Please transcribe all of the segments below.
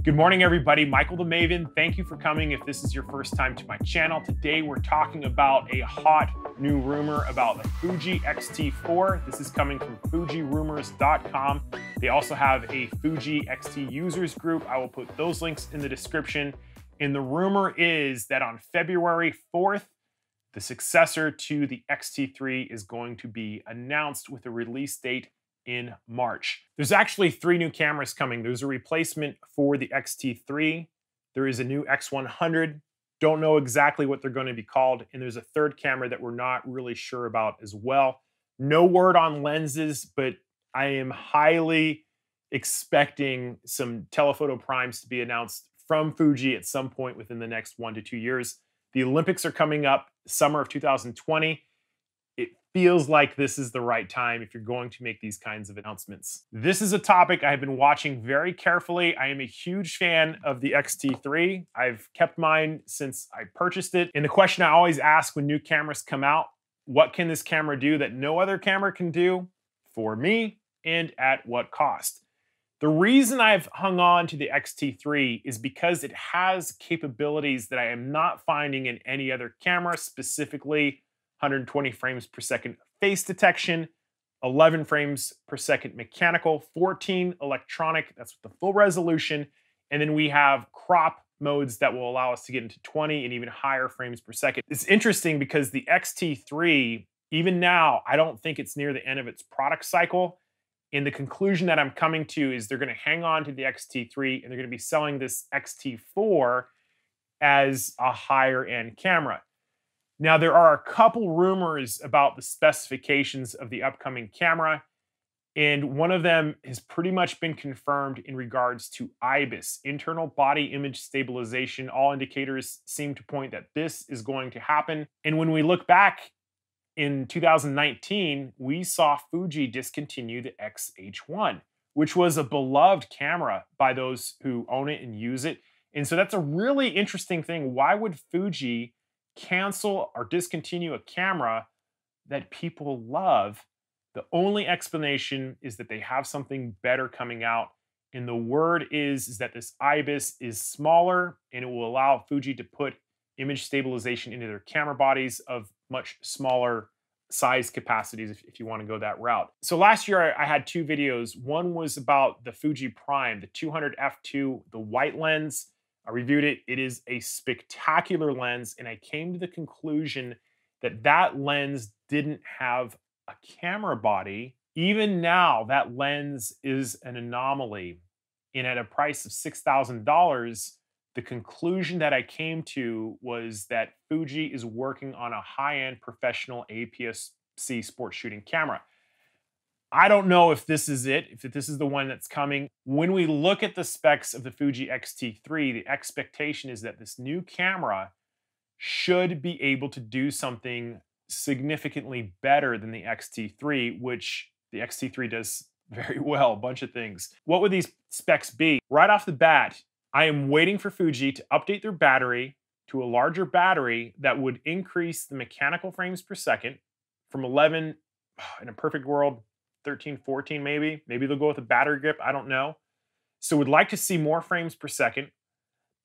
Good morning, everybody. Michael the Maven. Thank you for coming if this is your first time to my channel. Today, we're talking about a hot new rumor about the Fuji XT4. This is coming from FujiRumors.com. They also have a Fuji XT users group. I will put those links in the description. And the rumor is that on February 4th, the successor to the XT3 is going to be announced with a release date in March. There's actually 3 new cameras coming. There's a replacement for the XT3. There is a new X100. Don't know exactly what they're going to be called. And there's a third camera that we're not really sure about as well. No word on lenses, but I am highly expecting some telephoto primes to be announced from Fuji at some point within the next 1 to 2 years. The Olympics are coming up summer of 2020. It feels like this is the right time if you're going to make these kinds of announcements. This is a topic I have been watching very carefully. I am a huge fan of the XT3. I've kept mine since I purchased it. And the question I always ask when new cameras come out, what can this camera do that no other camera can do for me, and at what cost? The reason I've hung on to the XT3 is because it has capabilities that I am not finding in any other camera, specifically 120 frames per second face detection, 11 frames per second mechanical, 14 electronic, that's with the full resolution, and then we have crop modes that will allow us to get into 20 and even higher frames per second. It's interesting because the XT3, even now, I don't think it's near the end of its product cycle, and the conclusion that I'm coming to is they're gonna hang on to the XT3 and they're gonna be selling this XT4 as a higher end camera. Now, there are a couple rumors about the specifications of the upcoming camera, and one of them has pretty much been confirmed in regards to IBIS, internal body image stabilization. All indicators seem to point that this is going to happen. And when we look back in 2019, we saw Fuji discontinue the XH1, which was a beloved camera by those who own it and use it. And so that's a really interesting thing. Why would Fuji cancel or discontinue a camera that people love? The only explanation is that they have something better coming out. And the word is that this IBIS is smaller and it will allow Fuji to put image stabilization into their camera bodies of much smaller size capacities if you want to go that route. So last year I had 2 videos. One was about the Fuji Prime, the 200 f2, the white lens. I reviewed it. It is a spectacular lens, and I came to the conclusion that that lens didn't have a camera body. Even now, that lens is an anomaly. And at a price of $6,000, the conclusion that I came to was that Fuji is working on a high-end professional APS-C sports shooting camera. I don't know if this is it, if this is the one that's coming. When we look at the specs of the Fuji XT3, the expectation is that this new camera should be able to do something significantly better than the XT3, which the XT3 does very well, a bunch of things. What would these specs be? Right off the bat, I am waiting for Fuji to update their battery to a larger battery that would increase the mechanical frames per second from 11, in a perfect world, 13, 14 maybe. Maybe they'll go with a battery grip, I don't know. So we'd like to see more frames per second.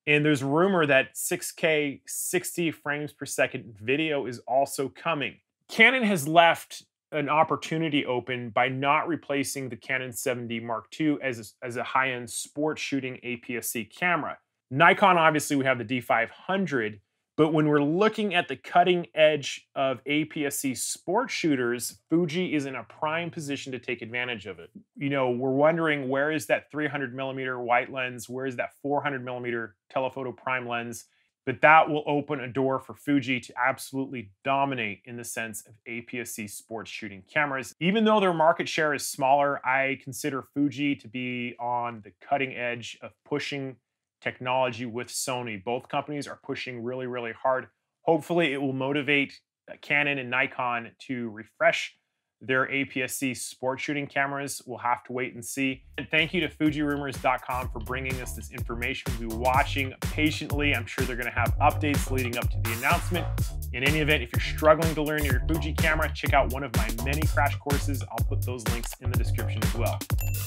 And there's rumor that 6K 60 frames per second video is also coming. Canon has left an opportunity open by not replacing the Canon 7D Mark II as a high-end sports shooting APS-C camera. Nikon, obviously, we have the D500, but when we're looking at the cutting edge of APS-C sports shooters, Fuji is in a prime position to take advantage of it. You know, we're wondering, where is that 300mm white lens? Where is that 400mm telephoto prime lens? But that will open a door for Fuji to absolutely dominate in the sense of APS-C sports shooting cameras. Even though their market share is smaller, I consider Fuji to be on the cutting edge of pushing technology with Sony. Both companies are pushing really, really hard. Hopefully it will motivate Canon and Nikon to refresh their APS-C sports shooting cameras. We'll have to wait and see. And thank you to FujiRumors.com for bringing us this information. We'll be watching patiently. I'm sure they're gonna have updates leading up to the announcement. In any event, if you're struggling to learn your Fuji camera, check out one of my many crash courses. I'll put those links in the description as well.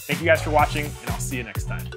Thank you guys for watching, and I'll see you next time.